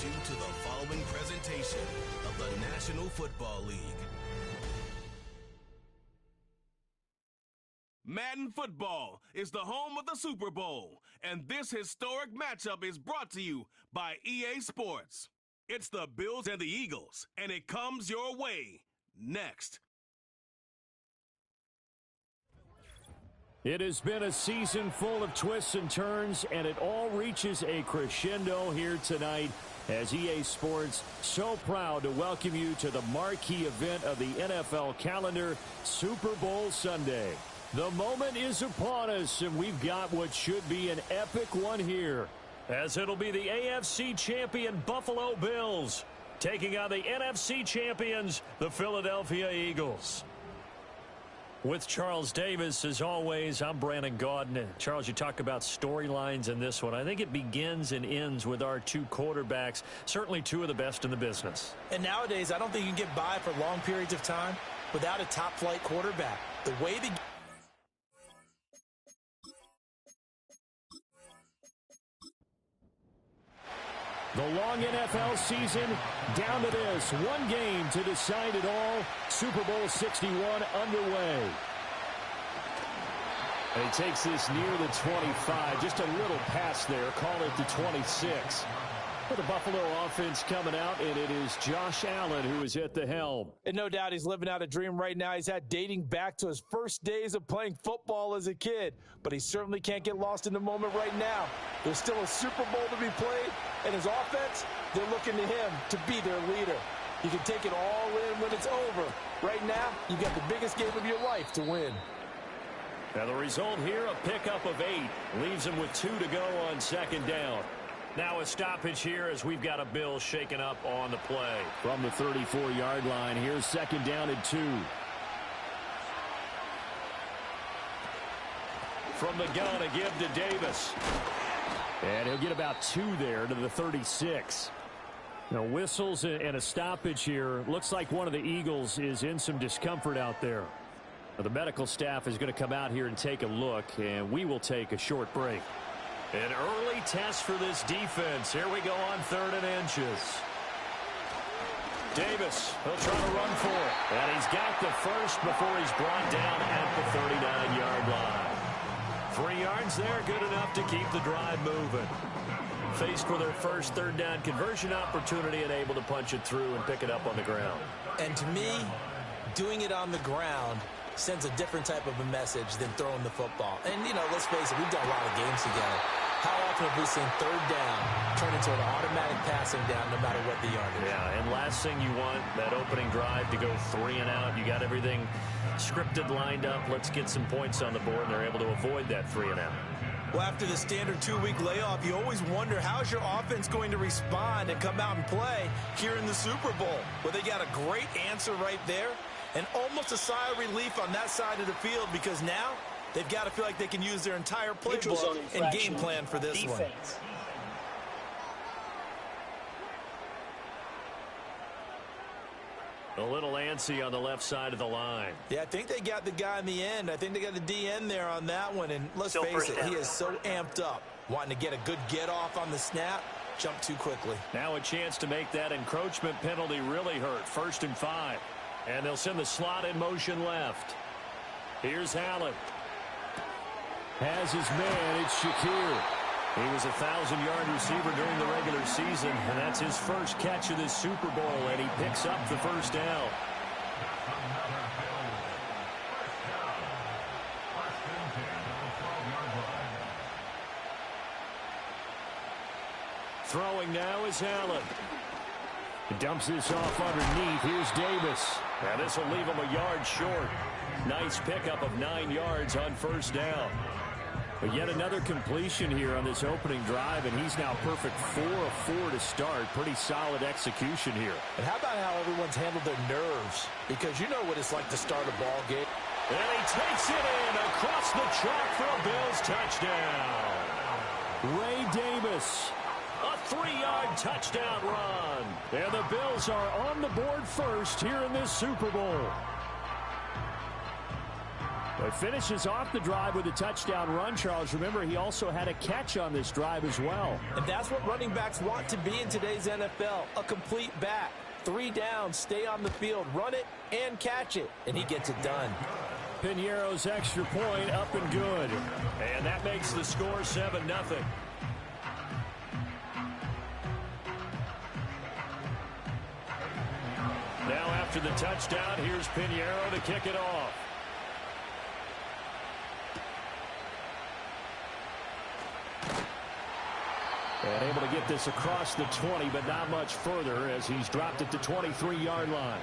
you to the following presentation of the National Football League. Madden Football is the home of the Super Bowl, and this historic matchup is brought to you by EA Sports. It's the Bills and the Eagles, and it comes your way next. It has been a season full of twists and turns, and it all reaches a crescendo here tonight as EA Sports so proud to welcome you to the marquee event of the NFL calendar, Super Bowl Sunday. The moment is upon us, and we've got what should be an epic one here, as it'll be the AFC champion Buffalo Bills taking on the NFC champions, the Philadelphia Eagles. With Charles Davis, as always, I'm Brandon Gaudin. Charles, you talk about storylines in this one. I think it begins and ends with our two quarterbacks, certainly two of the best in the business. And nowadays, I don't think you can get by for long periods of time without a top-flight quarterback. The way the long NFL season down to this. One game to decide it all. Super Bowl 61 underway. And he takes this near the 25. Just a little pass there. Call it the 26. For the Buffalo offense coming out, and it is Josh Allen who is at the helm. And no doubt he's living out a dream right now. He's had dating back to his first days of playing football as a kid. But he certainly can't get lost in the moment right now. There's still a Super Bowl to be played, and his offense, they're looking to him to be their leader. You can take it all in when it's over. Right now, you've got the biggest game of your life to win. Now the result here, a pickup of 8. Leaves him with 2 to go on second down. Now a stoppage here as we've got a Bill shaken up on the play. From the 34-yard line, here's second down and 2. From the gun, a give to Davis. And he'll get about 2 there to the 36. Now whistles and a stoppage here. Looks like one of the Eagles is in some discomfort out there. Now, the medical staff is going to come out here and take a look, and we will take a short break. An early test for this defense. Here we go on 3rd and inches. Davis, he'll try to run for it. And he's got the first before he's brought down at the 39-yard line. 3 yards there, good enough to keep the drive moving. Faced with their first 3rd down conversion opportunity and able to punch it through and pick it up on the ground. And to me, doing it on the ground sends a different type of a message than throwing the football. And, you know, let's face it, we've done a lot of games together. How often have we seen 3rd down turn into an automatic passing down no matter what the yardage? Yeah, and last thing you want, that opening drive to go 3 and out. You got everything scripted, lined up. Let's get some points on the board, and they're able to avoid that 3 and out. Well, after the standard 2-week layoff, you always wonder how's your offense going to respond and come out and play here in the Super Bowl. Well, they got a great answer right there and almost a sigh of relief on that side of the field because now they've got to feel like they can use their entire playbook and game plan for this one. A little antsy on the left side of the line. Yeah, I think they got the guy in the end. I think they got the DN there on that one. And let's face it, he is so amped up, wanting to get a good get-off on the snap, jump too quickly. Now a chance to make that encroachment penalty really hurt. 1st and 5. And they'll send the slot in motion left. Here's Allen. Has his man, it's Shakir. He was a 1,000-yard receiver during the regular season, and that's his first catch of this Super Bowl, and he picks up the first down. Throwing now is Allen. He dumps this off underneath. Here's Davis. Now this will leave him a yard short. Nice pickup of 9 yards on 1st down. But yet another completion here on this opening drive, and he's now perfect 4 of 4 to start. Pretty solid execution here. And how about how everyone's handled their nerves? Because you know what it's like to start a ball game. And he takes it in across the track for a Bills touchdown. Ray Davis. A 3-yard touchdown run. And the Bills are on the board first here in this Super Bowl. He finishes off the drive with a touchdown run, Charles. Remember, he also had a catch on this drive as well. And that's what running backs want to be in today's NFL, a complete back. 3 downs, stay on the field, run it, and catch it. And he gets it done. Piñeiro's extra point up and good. And that makes the score 7-0. Now after the touchdown, here's Piñeiro to kick it off. And able to get this across the 20, but not much further as he's dropped it to 23-yard line.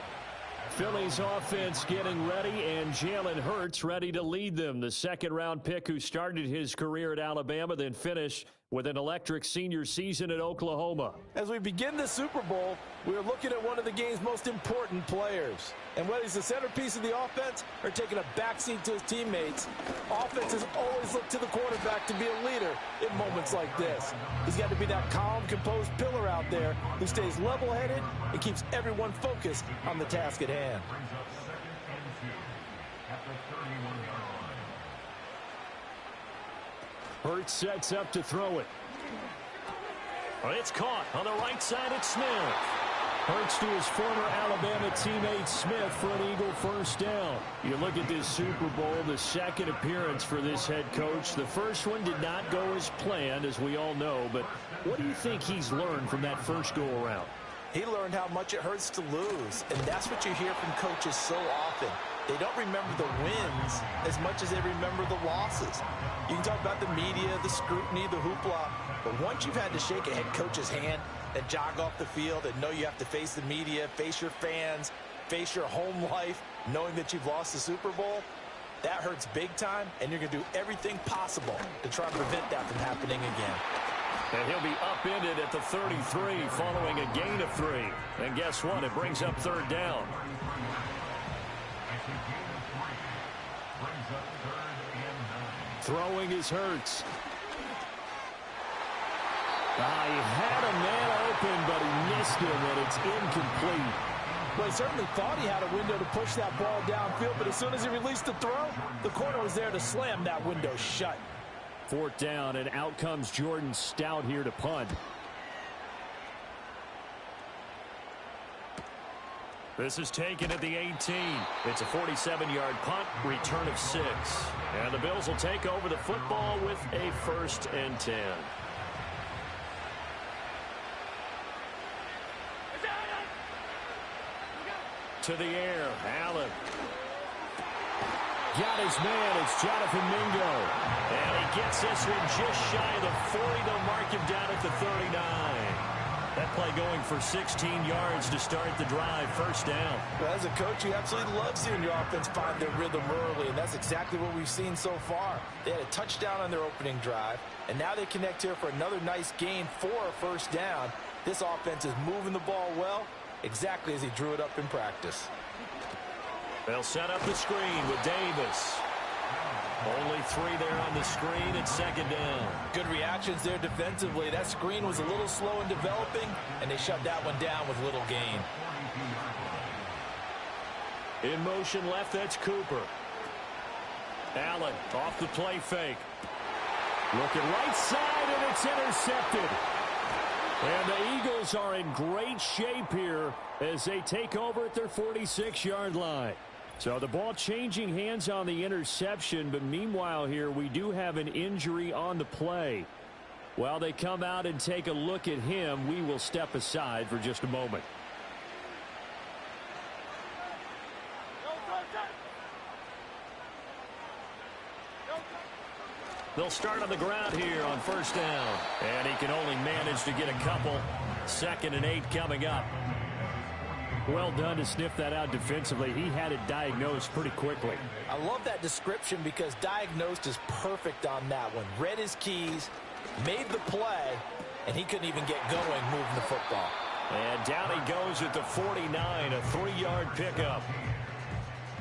Philly's offense getting ready, and Jalen Hurts ready to lead them. The second-round pick who started his career at Alabama, then finished with an electric senior season at Oklahoma. As we begin the Super Bowl, we're looking at one of the game's most important players. And whether he's the centerpiece of the offense or taking a backseat to his teammates, offenses always look to the quarterback to be a leader in moments like this. He's got to be that calm, composed pillar out there who stays level-headed and keeps everyone focused on the task at hand. Hurts sets up to throw it. Well, it's caught on the right side. It's Smith. Hurts to his former Alabama teammate Smith for an Eagle first down. You look at this Super Bowl, the second appearance for this head coach. The first one did not go as planned, as we all know. But what do you think he's learned from that first go-around? He learned how much it hurts to lose, and that's what you hear from coaches so often. They don't remember the wins as much as they remember the losses. You can talk about the media, the scrutiny, the hoopla, but once you've had to shake a head coach's hand and jog off the field and know you have to face the media, face your fans, face your home life, knowing that you've lost the Super Bowl, that hurts big time, and you're going to do everything possible to try and prevent that from happening again. And he'll be upended at the 33 following a gain of 3. And guess what? It brings up third down. Throwing is Hurts. He had a man open, but he missed him, and it's incomplete. Well, he certainly thought he had a window to push that ball downfield, but as soon as he released the throw, the corner was there to slam that window shut. 4th down, and out comes Jordan Stout here to punt. This is taken at the 18. It's a 47-yard punt, return of 6. And the Bills will take over the football with a 1st and 10. To the air, Allen. Got his man, it's Jonathan Mingo. And he gets this one just shy of the 40. They'll mark him down at the 39. That play going for 16 yards to start the drive, 1st down. Well, as a coach, you absolutely love seeing your offense find their rhythm early, and that's exactly what we've seen so far. They had a touchdown on their opening drive, and now they connect here for another nice gain for a 1st down. This offense is moving the ball well, exactly as he drew it up in practice. They'll set up the screen with Davis. Only 3 there on the screen at 2nd down. Good reactions there defensively. That screen was a little slow in developing, and they shut that one down with little gain. In motion left, that's Cooper. Allen off the play fake. Looking right side, and it's intercepted. And the Eagles are in great shape here as they take over at their 46-yard line. So the ball changing hands on the interception, but meanwhile here we do have an injury on the play. While they come out and take a look at him, we will step aside for just a moment. They'll start on the ground here on 1st down. And he can only manage to get a couple. 2nd and 8 coming up. Well done to sniff that out defensively. He had it diagnosed pretty quickly. I love that description because diagnosed is perfect on that one. Read his keys, made the play, and he couldn't even get going moving the football. And down he goes at the 49, a 3-yard pickup.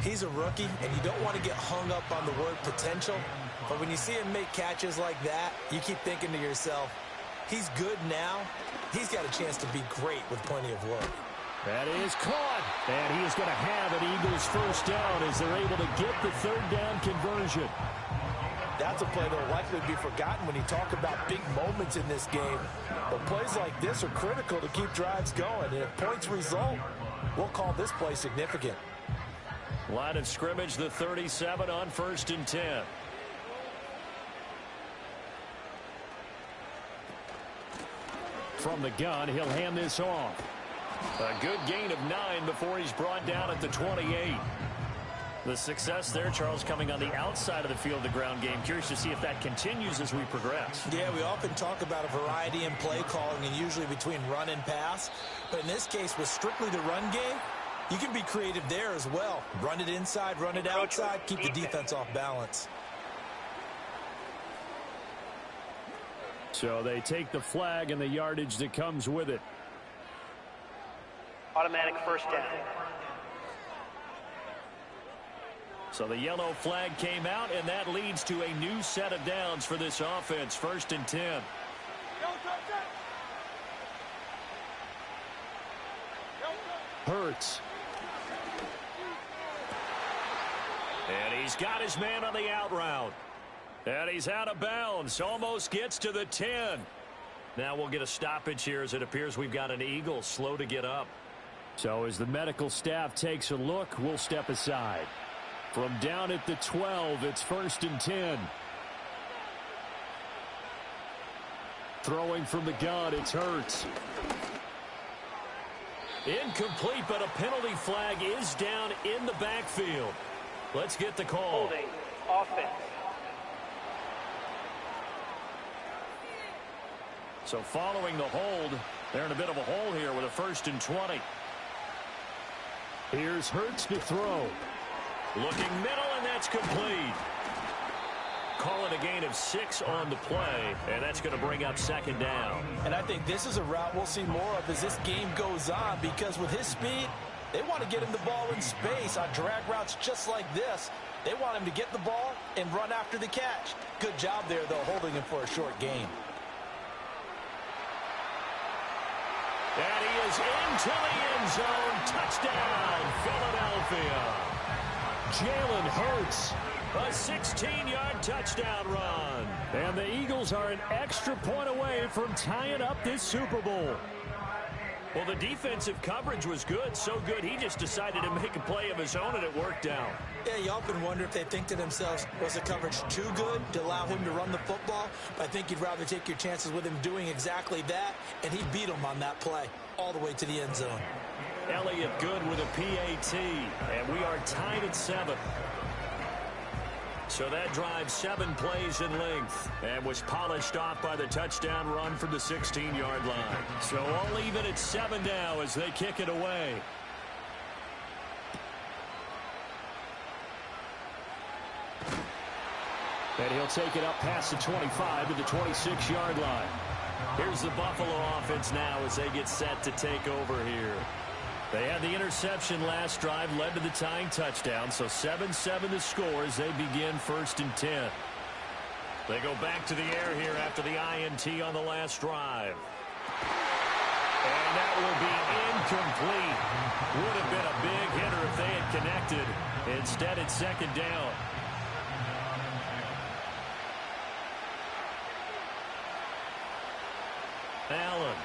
He's a rookie, and you don't want to get hung up on the word potential. But when you see him make catches like that, you keep thinking to yourself, he's good now. He's got a chance to be great with plenty of work. That is caught. And he is going to have an Eagles first down as they're able to get the third down conversion. That's a play that will likely be forgotten when you talk about big moments in this game. But plays like this are critical to keep drives going. And if points result, we'll call this play significant. Line of scrimmage, the 37 on 1st and 10. From the gun, he'll hand this off. A good gain of 9 before he's brought down at the 28. The success there, Charles, coming on the outside of the field, the ground game. Curious to see if that continues as we progress. Yeah, we often talk about a variety in play calling and usually between run and pass. But in this case, with strictly the run game, you can be creative there as well. Run it inside, run it outside, keep the defense off balance. So they take the flag and the yardage that comes with it. Automatic first down. So the yellow flag came out, and that leads to a new set of downs for this offense. 1st and 10. Hurts. And he's got his man on the out route. And he's out of bounds. Almost gets to the 10. Now we'll get a stoppage here as it appears we've got an Eagle slow to get up. So as the medical staff takes a look, we'll step aside. From down at the 12, it's 1st and 10. Throwing from the gun, it's Hurts. Incomplete, but a penalty flag is down in the backfield. Let's get the call. Holding. Offense. So following the hold, they're in a bit of a hole here with a 1st and 20. Here's Hurts to throw. Looking middle, and that's complete. Call it a gain of 6 on the play, and that's going to bring up 2nd down. And I think this is a route we'll see more of as this game goes on, because with his speed, they want to get him the ball in space on drag routes just like this. They want him to get the ball and run after the catch. Good job there, though, holding him for a short gain. And he is into the end zone. Touchdown, Philadelphia. Jalen Hurts, a 16-yard touchdown run. And the Eagles are an extra point away from tying up this Super Bowl. Well, the defensive coverage was good, so good he just decided to make a play of his own, and it worked out. Yeah, you often wonder if they think to themselves, was the coverage too good to allow him to run the football? But I think you'd rather take your chances with him doing exactly that, and he beat him on that play all the way to the end zone. Elliott Good with a PAT, and we are tied at 7. So that drive 7 plays in length and was polished off by the touchdown run from the 16-yard line. So all even at 7 now as they kick it away. And he'll take it up past the 25 to the 26-yard line. Here's the Buffalo offense now as they get set to take over here. They had the interception last drive, led to the tying touchdown, so 7-7 the score as they begin 1st and 10. They go back to the air here after the INT on the last drive. And that will be incomplete. Would have been a big hitter if they had connected. Instead, it's 2nd down. Allen.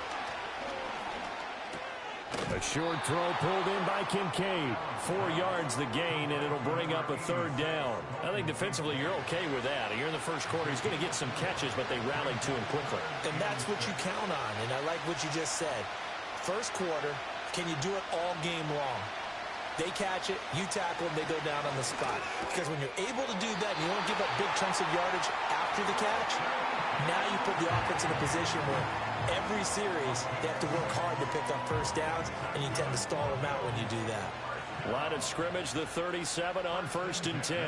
A short throw pulled in by Kincaid. 4 yards the gain, and it'll bring up a 3rd down. I think defensively you're okay with that. Here in the first quarter, he's going to get some catches, but they rallied to him quickly. And that's what you count on, and I like what you just said. First quarter, can you do it all game long? They catch it, you tackle them, they go down on the spot. Because when you're able to do that and you don't give up big chunks of yardage after the catch, now you put the offense in a position where every series they have to work hard to pick up first downs, and you tend to stall them out when you do that. Line of scrimmage, the 37 on 1st and 10.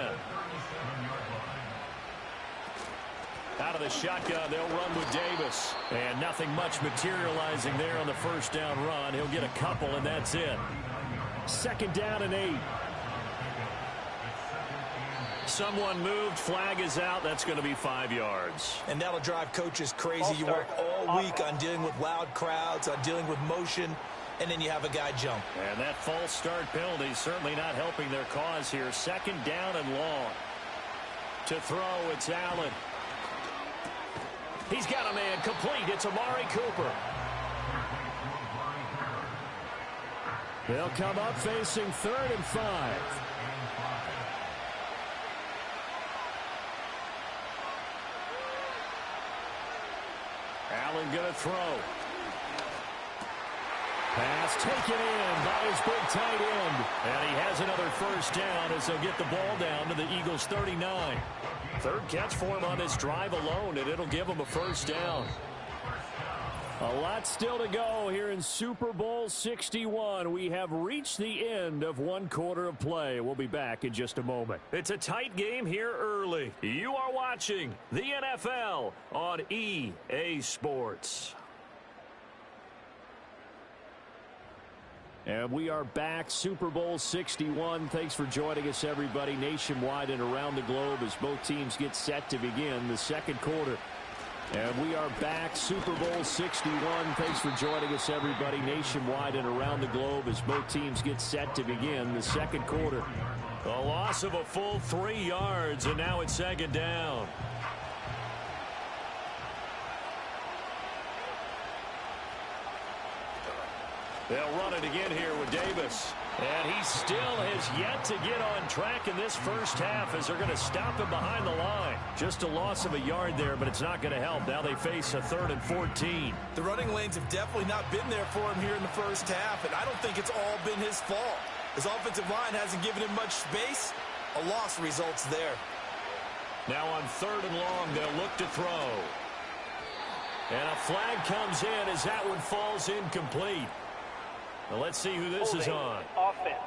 Out of the shotgun, they'll run with Davis. And nothing much materializing there on the first down run. He'll get a couple, and that's it. 2nd down and 8. Someone moved, flag is out. That's going to be 5 yards. And that'll drive coaches crazy. You work all week on dealing with loud crowds, on dealing with motion. and then you have a guy jump. And that false start penalty is certainly not helping their cause here. Second down and long. To throw, it's Allen. He's got a man complete. It's Amari Cooper. They'll come up facing 3rd and 5. Allen going to throw. Pass taken in by his big tight end. And he has another first down as they'll get the ball down to the Eagles' 39. Third catch for him on this drive alone, and it'll give him a first down. A lot still to go here in Super Bowl 61. We have reached the end of one quarter of play. We'll be back in just a moment. It's a tight game here early. You are watching the NFL on EA Sports. And we are back, Super Bowl 61. Thanks for joining us, everybody, nationwide and around the globe as both teams get set to begin the second quarter. And we are back, Super Bowl 61. Thanks for joining us, everybody, nationwide and around the globe as both teams get set to begin the second quarter. A loss of a full 3 yards, and now it's second down. They'll run it again here with Davis. And he still has yet to get on track in this first half as they're going to stop him behind the line. Just a loss of a yard there, but it's not going to help. Now they face a 3rd and 14. The running lanes have definitely not been there for him here in the first half, and I don't think it's all been his fault. His offensive line hasn't given him much space. A loss results there. Now on 3rd and long, they'll look to throw. And a flag comes in as that one falls incomplete. Now let's see who this is on. Offense.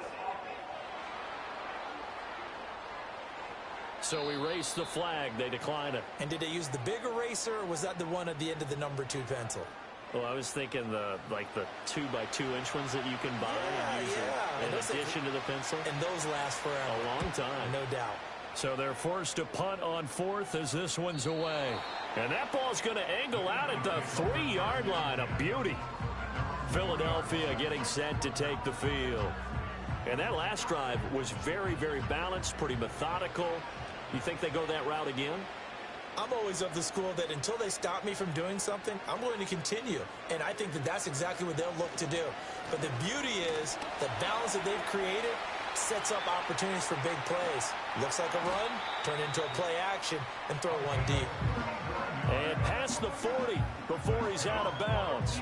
So erase the flag. They decline it. And did they use the big eraser, or was that the one at the end of the number 2 pencil? Well, I was thinking the 2x2-inch ones that you can buy and use in addition to the pencil. And those last forever. A long time. No doubt. So they're forced to punt on 4th as this one's away. And that ball's going to angle out at the 3-yard line. A beauty. Philadelphia getting set to take the field. And that last drive was very, very balanced, pretty methodical. You think they go that route again? I'm always of the school that until they stop me from doing something, I'm going to continue. And I think that that's exactly what they'll look to do. But the beauty is the balance that they've created sets up opportunities for big plays. Looks like a run, turn into a play action, and throw one deep. And past the 40 before he's out of bounds.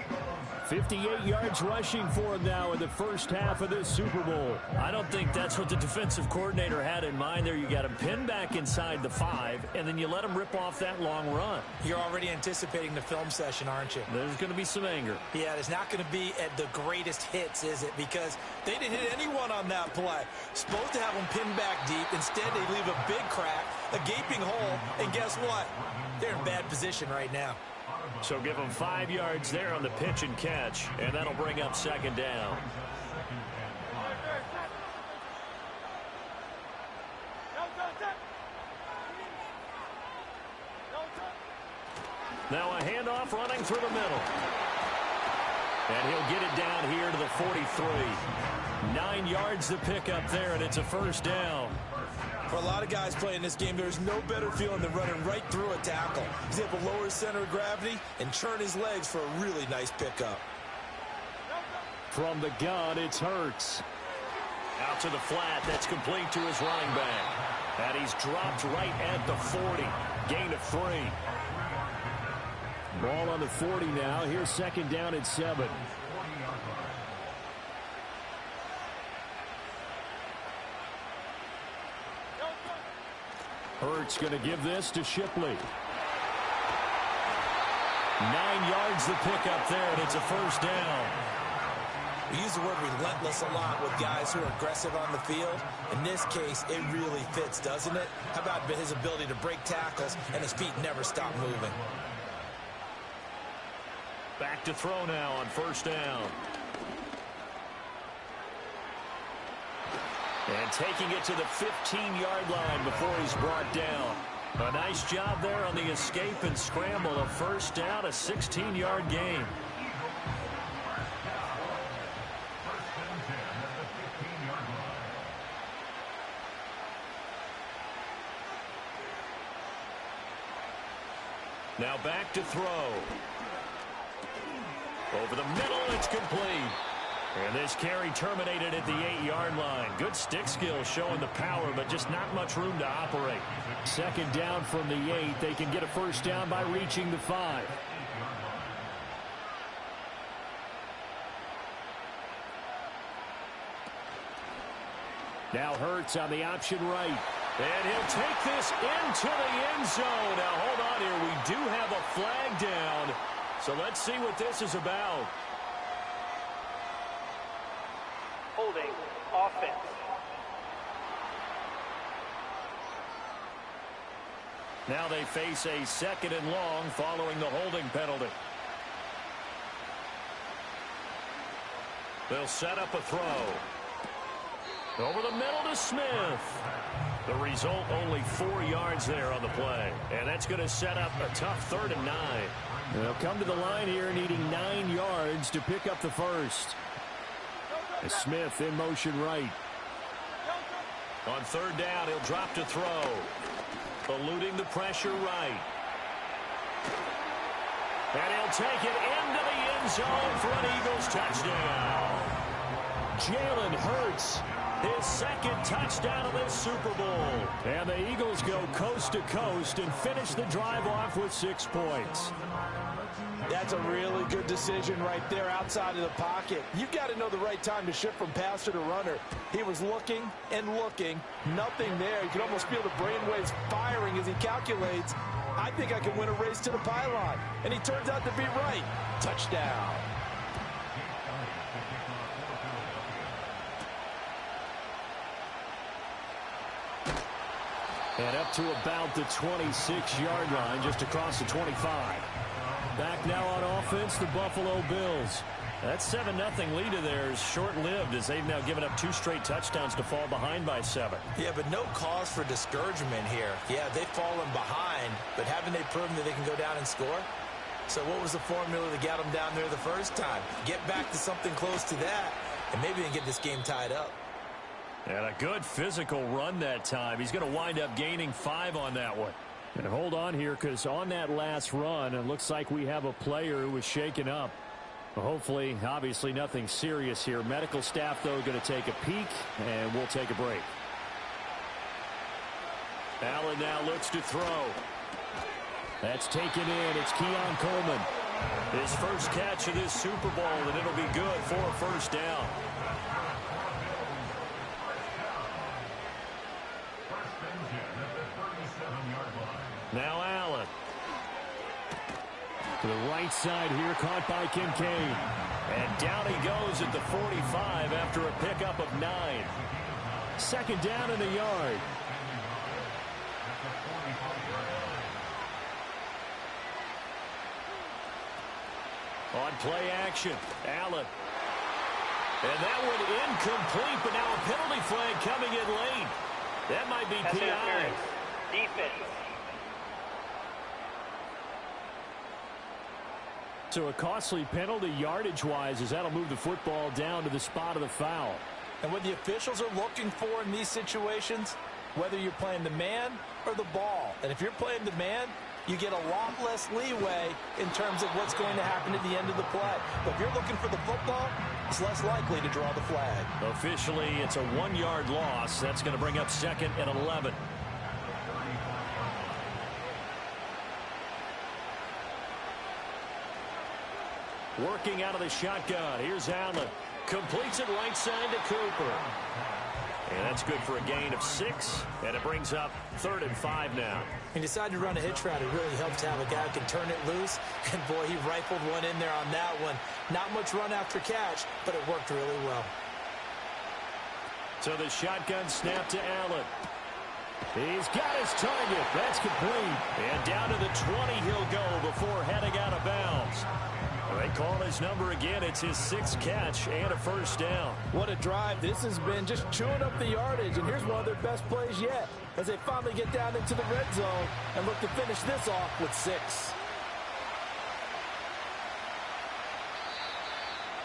58 yards rushing for him now in the first half of this Super Bowl. I don't think that's what the defensive coordinator had in mind there. You got him pinned back inside the 5, and then you let him rip off that long run. You're already anticipating the film session, aren't you? There's going to be some anger. Yeah, it's not going to be at the greatest hits, is it? Because they didn't hit anyone on that play. Supposed to have them pinned back deep. Instead, they leave a big crack, a gaping hole, and guess what? They're in bad position right now. So give them 5 yards there on the pitch and catch, and that'll bring up second down. Now a handoff running through the middle. And he'll get it down here to the 43. 9 yards to pick up there, and it's a first down. For a lot of guys playing this game, there's no better feeling than running right through a tackle. He's able to lower his center of gravity and churn his legs for a really nice pickup. From the gun, it's Hurts. Out to the flat, that's complete to his running back. And he's dropped right at the 40. Gain of 3. Ball on the 40 now. Here's second down at 7. Hurts going to give this to Shipley. 9 yards to pick up there, and it's a first down. We use the word relentless a lot with guys who are aggressive on the field. In this case, it really fits, doesn't it? How about his ability to break tackles and his feet never stop moving? Back to throw now on first down. And taking it to the 15-yard line before he's brought down. A nice job there on the escape and scramble. A first down, a 16-yard gain. Now back to throw. Over the middle, it's complete. And this carry terminated at the 8-yard line. Good stick skill showing the power, but just not much room to operate. Second down from the 8. They can get a first down by reaching the 5. Now Hurts on the option right. And he'll take this into the end zone. Now hold on here. We do have a flag down. So let's see what this is about. Holding offense. Now they face a 2nd and long following the holding penalty. They'll set up a throw. Over the middle to Smith. The result, only 4 yards there on the play. And that's going to set up a tough 3rd and 9. They'll come to the line here needing 9 yards to pick up the first. Smith in motion right. On 3rd down, he'll drop to throw. Eluding the pressure right. And he'll take it into the end zone for an Eagles touchdown. Jalen Hurts, his 2nd touchdown of this Super Bowl. And the Eagles go coast to coast and finish the drive off with 6 points. That's a really good decision right there outside of the pocket. You've got to know the right time to shift from passer to runner. He was looking and looking. Nothing there. You can almost feel the brainwaves firing as he calculates, I think I can win a race to the pylon. And he turns out to be right. Touchdown. And up to about the 26-yard line, just across the 25. Back now on offense, the Buffalo Bills. That 7-0 lead of theirs short-lived as they've now given up 2 straight touchdowns to fall behind by 7. Yeah, but no cause for discouragement here. Yeah, they've fallen behind, but haven't they proven that they can go down and score? So what was the formula that got them down there the first time? Get back to something close to that, and maybe they can get this game tied up. And a good physical run that time. He's going to wind up gaining 5 on that one. And hold on here, because on that last run, it looks like we have a player who was shaken up. Hopefully, obviously nothing serious here. Medical staff, though, going to take a peek, and we'll take a break. Allen now looks to throw. That's taken in. It's Keon Coleman. His first catch of this Super Bowl, and it'll be good for a first down. Now Allen. To the right side here, caught by Kincaid. And down he goes at the 45 after a pickup of 9. 2nd down in the yard. On play action, Allen. And that one incomplete, but now a penalty flag coming in late. That might be PI. Defense. So a costly penalty yardage-wise as that'll move the football down to the spot of the foul. And what the officials are looking for in these situations, whether you're playing the man or the ball. And if you're playing the man, you get a lot less leeway in terms of what's going to happen at the end of the play. But if you're looking for the football, it's less likely to draw the flag. Officially, it's a 1-yard loss. That's going to bring up 2nd and 11. Working out of the shotgun. Here's Allen. Completes it right side to Cooper. And that's good for a gain of 6. And it brings up 3rd and 5 now. He decided to run a hitch route. It really helps to have a guy who can turn it loose. And, boy, he rifled one in there on that one. Not much run after catch, but it worked really well. So the shotgun snap to Allen. He's got his target. That's complete. And down to the 20 he'll go before heading out of bounds. They call his number again. It's his 6th catch and a first down. What a drive. This has been just chewing up the yardage. And here's one of their best plays yet as they finally get down into the red zone and look to finish this off with 6.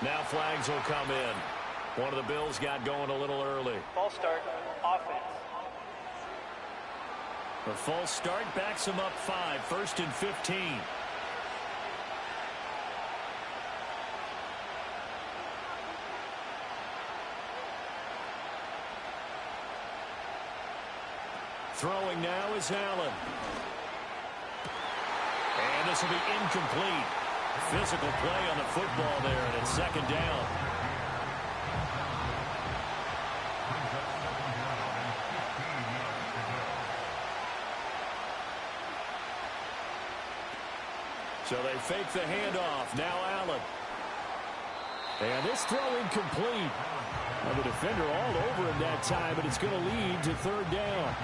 Now flags will come in. One of the Bills got going a little early. Ball start. Offense. A false start backs him up 5, 1st and 15. Throwing now is Allen. And this will be incomplete. Physical play on the football there, and it's 2nd down. So they fake the handoff. Now Allen. And this throw incomplete. Now the defender all over him that time, but it's going to lead to 3rd down.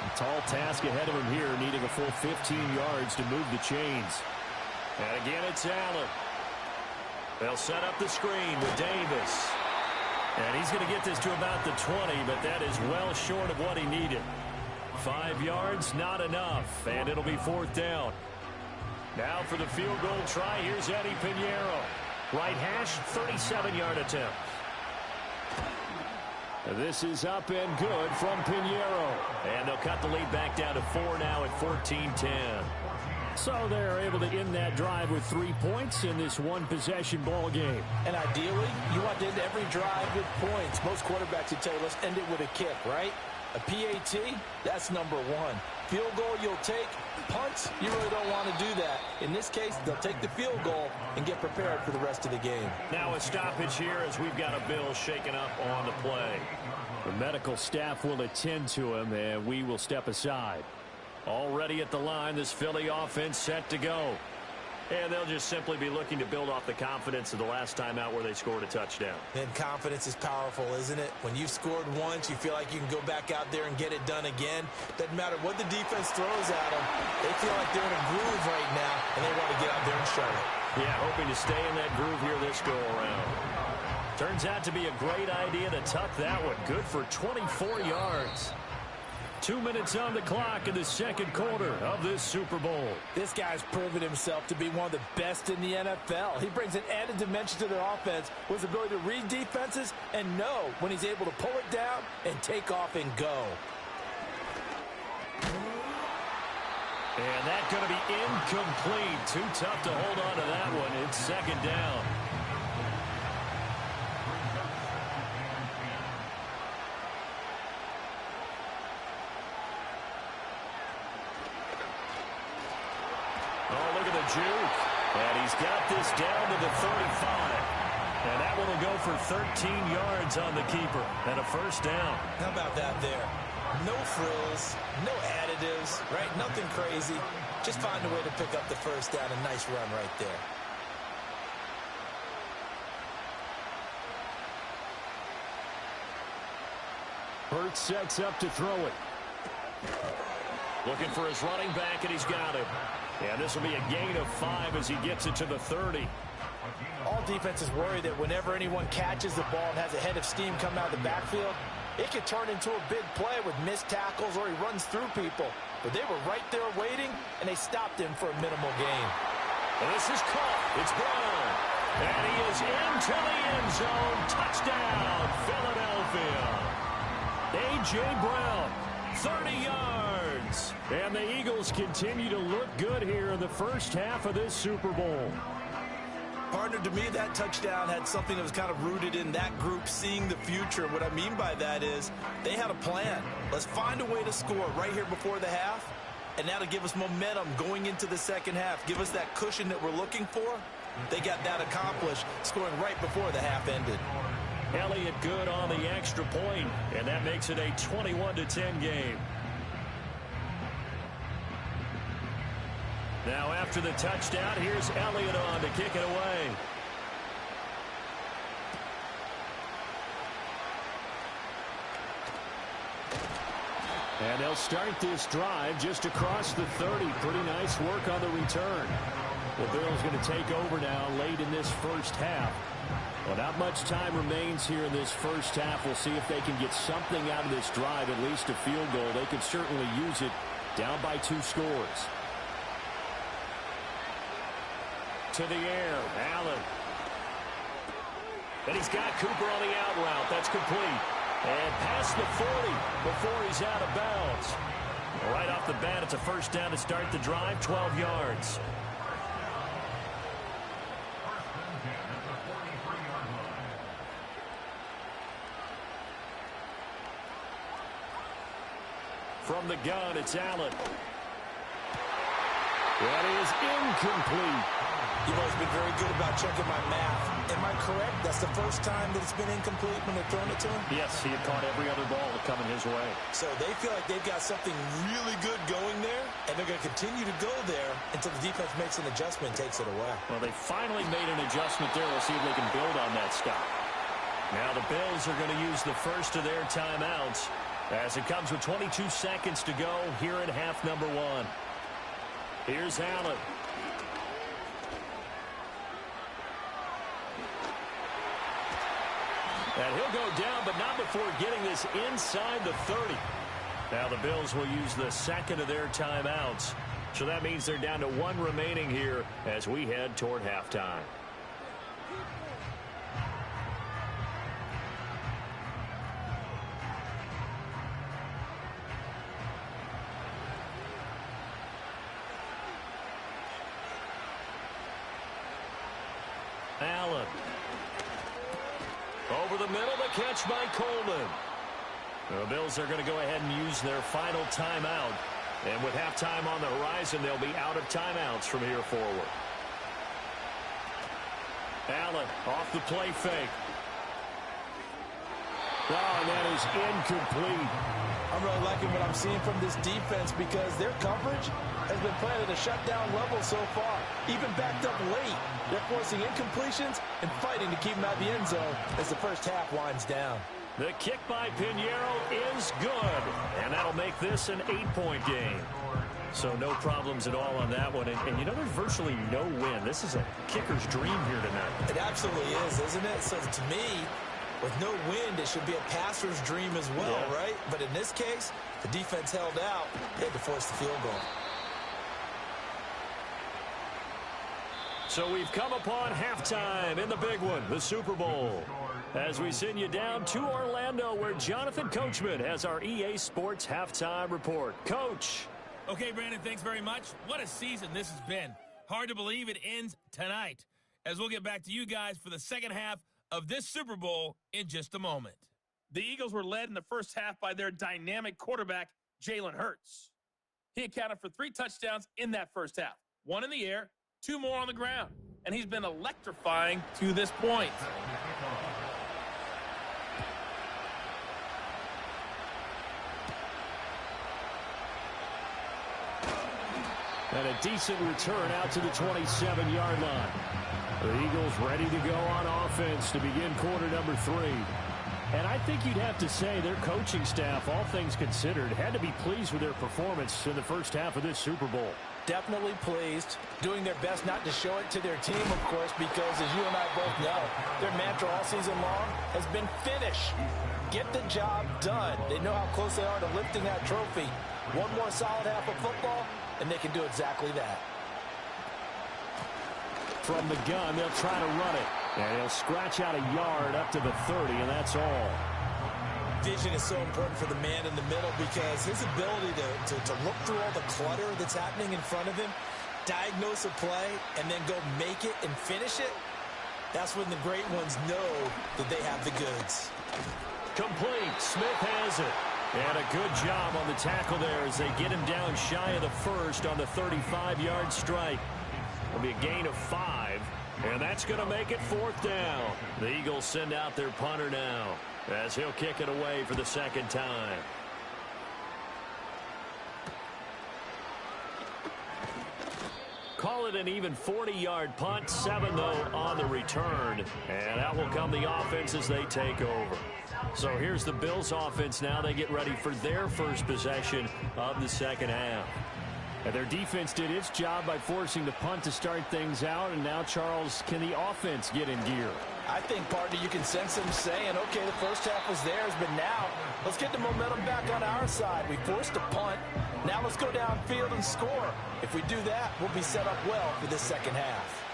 A tall task ahead of him here, needing a full 15 yards to move the chains. And again, it's Allen. They'll set up the screen with Davis. And he's going to get this to about the 20, but that is well short of what he needed. 5 yards, not enough, and it'll be 4th down. Now for the field goal try, here's Eddie Pinheiro. Right hash, 37-yard attempt. This is up and good from Pinheiro. And they'll cut the lead back down to 4 now at 14-10. So they're able to end that drive with 3 points in this one-possession ball game. And ideally, you want to end every drive with points. Most quarterbacks would tell you, let's end it with a kick, right? A PAT, that's number 1. Field goal you'll take. Punts, you really don't want to do that. In this case, they'll take the field goal and get prepared for the rest of the game. Now a stoppage here as we've got a Bill shaken up on the play. The medical staff will attend to him, and we will step aside. Already at the line, this Philly offense set to go. And they'll just simply be looking to build off the confidence of the last time out where they scored a touchdown. And confidence is powerful, isn't it? When you've scored once, you feel like you can go back out there and get it done again. Doesn't matter what the defense throws at them. They feel like they're in a groove right now, and they want to get out there and show it. Yeah, hoping to stay in that groove here this go-around. Turns out to be a great idea to tuck that one. Good for 24 yards. 2 minutes on the clock in the 2nd quarter of this Super Bowl. This guy's proven himself to be one of the best in the NFL. He brings an added dimension to their offense with his ability to read defenses and know when he's able to pull it down and take off and go. And that's going to be incomplete. Too tough to hold on to that one. It's 2nd down. Juke. And he's got this down to the 35. And that one will go for 13 yards on the keeper and a 1st down. How about that there? No frills, no additives, right? Nothing crazy. Just find a way to pick up the 1st down. A nice run right there. Burt sets up to throw it. Looking for his running back, and he's got it. And this will be a gain of 5 as he gets it to the 30. All defenses worry that whenever anyone catches the ball and has a head of steam come out of the backfield, it could turn into a big play with missed tackles or he runs through people. But they were right there waiting, and they stopped him for a minimal gain. And this is caught. It's Brown. And he is into the end zone. Touchdown, Philadelphia. A.J. Brown, 30 yards. And the Eagles continue to look good here in the first half of this Super Bowl. Partner, to me, that touchdown had something that was kind of rooted in that group seeing the future. What I mean by that is they had a plan. Let's find a way to score right here before the half, and that'll give us momentum going into the second half. Give us that cushion that we're looking for. They got that accomplished, scoring right before the half ended. Elliott good on the extra point, and that makes it a 21-10 game. Now after the touchdown, here's Elliott on to kick it away. And they'll start this drive just across the 30. Pretty nice work on the return. The Bills going to take over now late in this first half. Well, not much time remains here in this first half. We'll see if they can get something out of this drive, at least a field goal. They could certainly use it down by 2 scores. To the air, Allen. And he's got Cooper on the out route. That's complete. And past the 40 before he's out of bounds. Right off the bat, it's a first down to start the drive, 12 yards. From the gun, it's Allen. That is incomplete. You've always been very good about checking my math. Am I correct? That's the first time that it's been incomplete when they're throwing it to him? Yes, he had caught every other ball coming his way. So they feel like they've got something really good going there, and they're going to continue to go there until the defense makes an adjustment and takes it away. Well, they finally made an adjustment there. We'll see if they can build on that stop. Now the Bills are going to use the first of their timeouts as it comes with 22 seconds to go here in half number 1. Here's Allen. And he'll go down, but not before getting this inside the 30. Now the Bills will use the second of their timeouts. So that means they're down to 1 remaining here as we head toward halftime. Allen. Over the middle, the catch by Coleman. The Bills are going to go ahead and use their final timeout. And with halftime on the horizon, they'll be out of timeouts from here forward. Allen off the play fake. Oh, and that is incomplete. I'm really liking what I'm seeing from this defense because their coverage has been playing at a shutdown level so far. Even backed up late, they're forcing incompletions and fighting to keep them out of the end zone as the first half winds down. The kick by Pinheiro is good, and that'll make this an 8-point game. So no problems at all on that one. And you know, there's virtually no win. This is a kicker's dream here tonight. It absolutely is, isn't it? So to me, with no wind, it should be a passer's dream as well, right? But in this case, the defense held out. They had to force the field goal. So we've come upon halftime in the big one, the Super Bowl. As we send you down to Orlando, where Jonathan Coachman has our EA Sports halftime report. Coach. Okay, Brandon, thanks very much. What a season this has been. Hard to believe it ends tonight, as we'll get back to you guys for the second half of this Super Bowl in just a moment. The Eagles were led in the first half by their dynamic quarterback, Jalen Hurts. He accounted for 3 touchdowns in that first half. 1 in the air, 2 more on the ground. And he's been electrifying to this point. And a decent return out to the 27-yard line. The Eagles ready to go on offense to begin quarter number 3. And I think you'd have to say their coaching staff, all things considered, had to be pleased with their performance in the first half of this Super Bowl. Definitely pleased, doing their best not to show it to their team, of course, because as you and I both know, their mantra all season long has been finish. Get the job done. They know how close they are to lifting that trophy. One more solid half of football, and they can do exactly that. From the gun, they'll try to run it. And he'll scratch out a yard up to the 30, and that's all. Vision is so important for the man in the middle because his ability to look through all the clutter that's happening in front of him, diagnose a play, and then go make it and finish it, that's when the great ones know that they have the goods. Complete. Smith has it. And a good job on the tackle there as they get him down shy of the first on the 35-yard strike. It'll be a gain of 5, and that's going to make it 4th down. The Eagles send out their punter now as he'll kick it away for the second time. Call it an even 40-yard punt, 7 though on the return, and out will come the offense as they take over. So here's the Bills offense now. They get ready for their first possession of the second half. And their defense did its job by forcing the punt to start things out. And now, Charles, can the offense get in gear? I think, partner, you can sense them saying, okay, the first half was theirs, but now let's get the momentum back on our side. We forced a punt. Now let's go downfield and score. If we do that, we'll be set up well for this second half.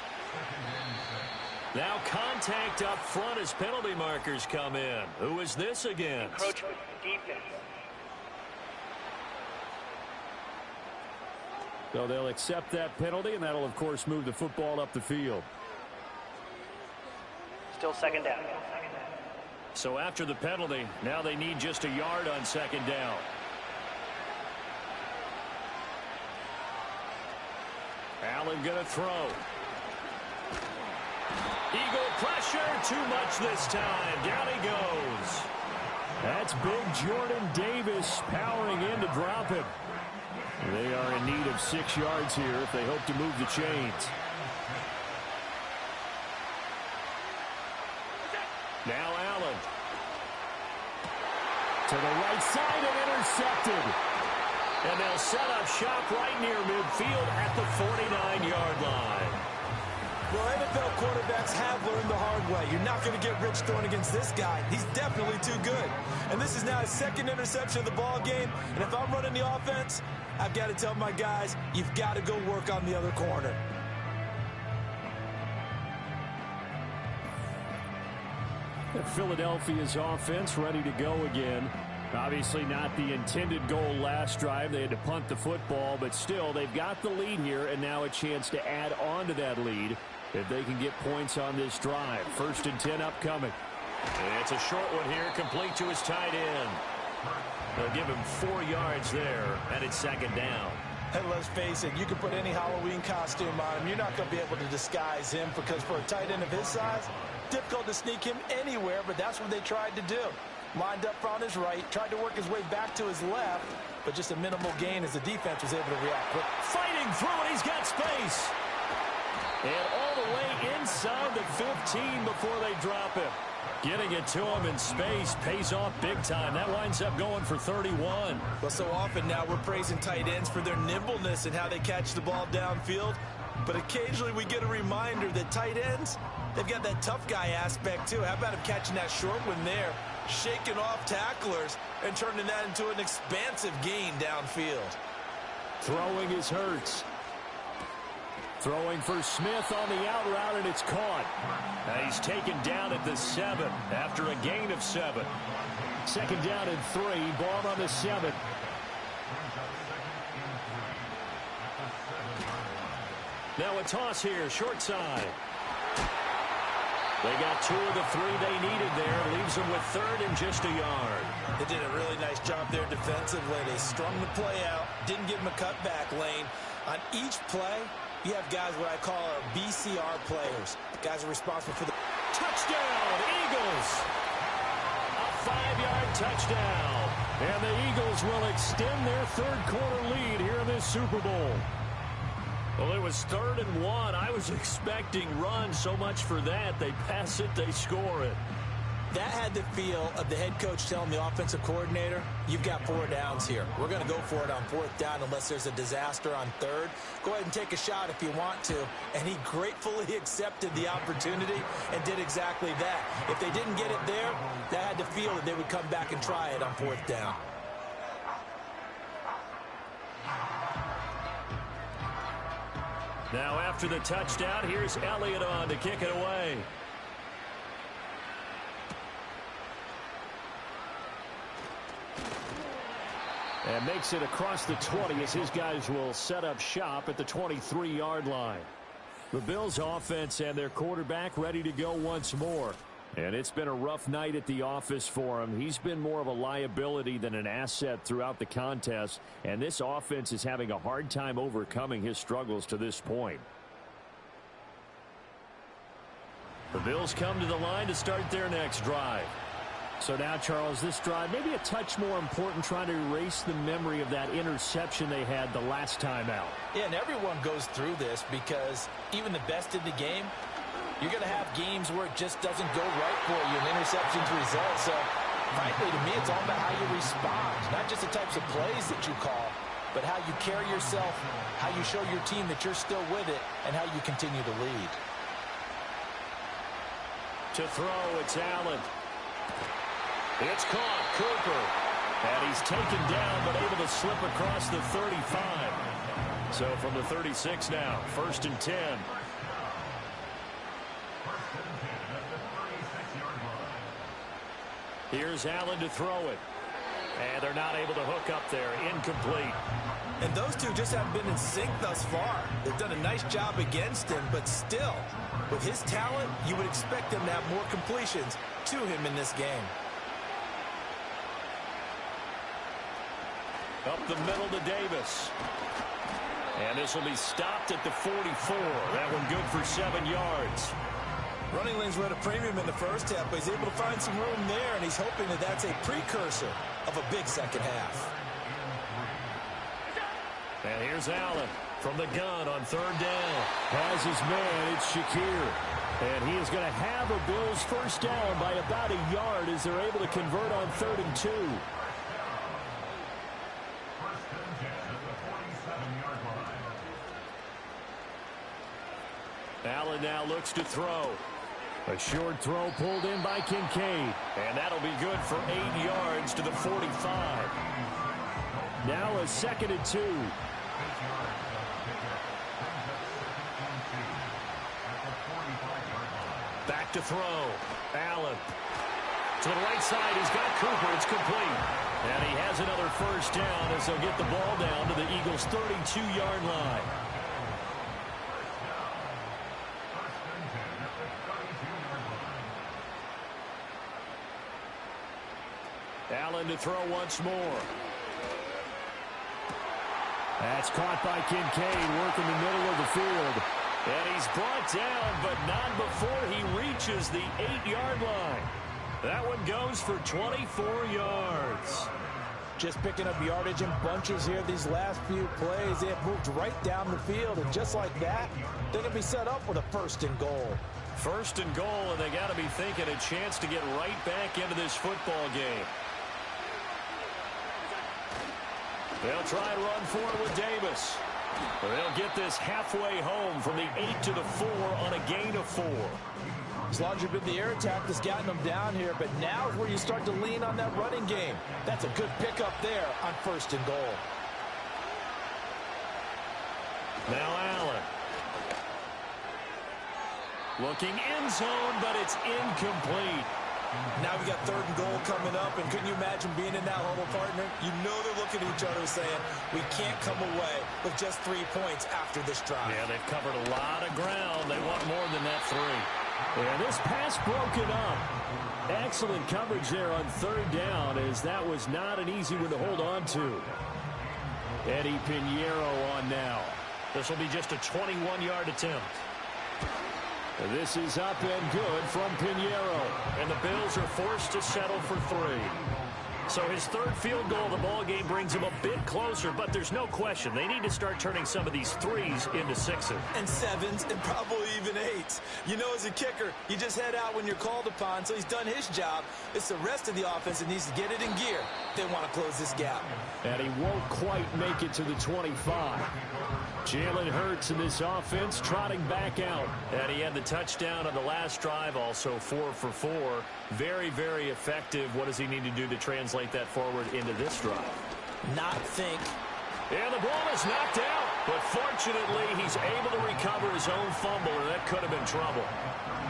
Now contact up front as penalty markers come in. Who is this against? Approach defense. So they'll accept that penalty, and that'll, of course, move the football up the field. Still second down. So after the penalty, now they need just a yard on second down. Allen going to throw. Eagle pressure, too much this time. Down he goes. That's big Jordan Davis powering in to drop him. They are in need of 6 yards here if they hope to move the chains. Now Allen. To the right side and intercepted. And they'll set up shop right near midfield at the 49-yard line. Well, NFL quarterbacks have learned the hard way. You're not going to get rich throwing against this guy. He's definitely too good. And this is now his second interception of the ball game. And if I'm running the offense, I've got to tell my guys, you've got to go work on the other corner. Philadelphia's offense ready to go again. Obviously not the intended goal last drive. They had to punt the football, but still they've got the lead here and now a chance to add on to that lead if they can get points on this drive. 1st and 10 upcoming. And it's a short one here, complete to his tight end. They'll give him 4 yards there, and it's second down. And let's face it, you can put any Halloween costume on him. You're not going to be able to disguise him because for a tight end of his size, difficult to sneak him anywhere, but that's what they tried to do. Lined up on his right, tried to work his way back to his left, but just a minimal gain as the defense was able to react quick. Fighting through it, he's got space. And all the way inside the 15 before they drop him. Getting it to him in space pays off big time. That winds up going for 31. Well, so often now we're praising tight ends for their nimbleness and how they catch the ball downfield. But occasionally we get a reminder that tight ends, they've got that tough guy aspect too. How about him catching that short one there, shaking off tacklers, and turning that into an expansive gain downfield. Throwing is Hurts. Throwing for Smith on the out route, and it's caught. Now he's taken down at the 7 after a gain of 7. Second down and 3, ball on the 7. Now a toss here, short side. They got 2 of the 3 they needed there. Leaves them with 3rd and just a yard. They did a really nice job there defensively. They strung the play out, didn't give them a cutback lane. On each play, you have guys what I call our BCR players. Guys are responsible for the touchdown, Eagles. A 5-yard touchdown. And the Eagles will extend their 3rd quarter lead here in this Super Bowl. Well, it was 3rd and 1. I was expecting runs, so much for that. They pass it, they score it. That had the feel of the head coach telling the offensive coordinator, you've got 4 downs here. We're going to go for it on 4th down unless there's a disaster on 3rd. Go ahead and take a shot if you want to. And he gratefully accepted the opportunity and did exactly that. If they didn't get it there, that had the feel that they would come back and try it on 4th down. Now after the touchdown, here's Elliott on to kick it away. And makes it across the 20 as his guys will set up shop at the 23-yard line. The Bills offense and their quarterback ready to go once more. And it's been a rough night at the office for him. He's been more of a liability than an asset throughout the contest. And this offense is having a hard time overcoming his struggles to this point. The Bills come to the line to start their next drive. So now, Charles, this drive maybe a touch more important, trying to erase the memory of that interception they had the last time out. Yeah, and everyone goes through this because even the best in the game, you're going to have games where it just doesn't go right for you, and interceptions result. So, frankly, to me, it's all about how you respond, not just the types of plays that you call, but how you carry yourself, how you show your team that you're still with it, and how you continue to lead. To throw, it's Allen. It's caught, Cooper. And he's taken down, but able to slip across the 35. So from the 36 now, 1st and 10. Here's Allen to throw it. And they're not able to hook up there. Incomplete. And those two just haven't been in sync thus far. They've done a nice job against him, but still, with his talent, you would expect him to have more completions to him in this game. Up the middle to Davis. And this will be stopped at the 44. That one good for 7 yards. Running lanes were at a premium in the first half, but he's able to find some room there, and he's hoping that that's a precursor of a big second half. And here's Allen from the gun on 3rd down. Has his man, it's Shakir. And he is going to have a Bills first down by about a yard as they're able to convert on 3rd and 2. Allen now looks to throw. A short throw pulled in by Kincaid. And that'll be good for 8 yards to the 45. Now a 2nd and 2. Back to throw. Allen. To the right side, he's got Cooper. It's complete. And he has another first down as they'll get the ball down to the Eagles' 32-yard line. Allen to throw once more. That's caught by Kincaid, working the middle of the field. And he's brought down, but not before he reaches the 8-yard line. That one goes for 24 yards. Just picking up yardage in bunches here these last few plays. They have moved right down the field, and just like that, they're going to be set up with a 1st and goal. 1st and goal, and they got to be thinking a chance to get right back into this football game. They'll try and run for it with Davis. They'll get this halfway home from the 8 to the 4 on a gain of 4. It's largely been the air attack that's gotten them down here, but now is where you start to lean on that running game. That's a good pickup there on 1st and goal. Now Allen. Looking end zone, but it's incomplete. Now we got 3rd and goal coming up, and couldn't you imagine being in that huddle, partner? You know they're looking at each other saying, we can't come away with just 3 points after this drive. Yeah, they've covered a lot of ground. They want more than that 3. And this pass broken up. Excellent coverage there on 3rd down, as that was not an easy one to hold on to. Eddie Pinheiro on now. This will be just a 21-yard attempt. This is up and good from Pinheiro. And the Bills are forced to settle for 3. So his 3rd field goal of the ball game brings him a bit closer, but there's no question they need to start turning some of these 3s into 6s. And 7s and probably even 8s. You know, as a kicker, you just head out when you're called upon, so he's done his job. It's the rest of the offense that needs to get it in gear. They want to close this gap. And he won't quite make it to the 25. Jalen Hurts in this offense trotting back out. And he had the touchdown on the last drive, also 4 for 4. Very, very effective. What does he need to do to translate that forward into this drive? Not think. And the ball is knocked out. But fortunately, he's able to recover his own fumble, and that could have been trouble.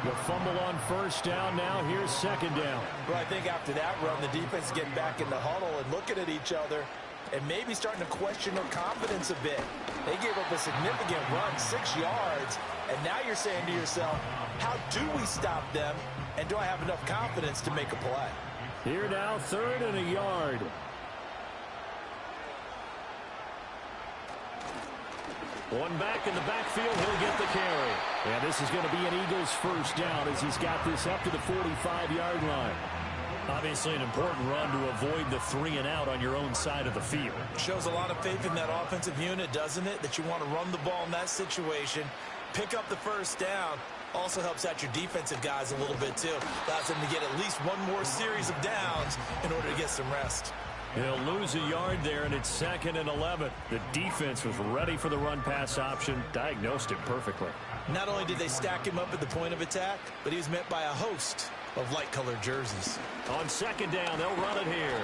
The fumble on 1st down. Now here's 2nd down. Well, I think after that run, the defense is getting back in the huddle and looking at each other and maybe starting to question their confidence a bit. They gave up a significant run, 6 yards, and now you're saying to yourself, how do we stop them, and do I have enough confidence to make a play? Here now, 3rd and a yard. One back in the backfield, he'll get the carry. And this is going to be an Eagles first down as he's got this up to the 45-yard line. Obviously an important run to avoid the 3 and out on your own side of the field. Shows a lot of faith in that offensive unit, doesn't it? That you want to run the ball in that situation, pick up the first down. Also helps out your defensive guys a little bit too. Allows them to get at least one more series of downs in order to get some rest. He'll lose a yard there, and it's 2nd and 11. The defense was ready for the run-pass option, diagnosed it perfectly. Not only did they stack him up at the point of attack, but he was met by a host of light-colored jerseys. On 2nd down, they'll run it here.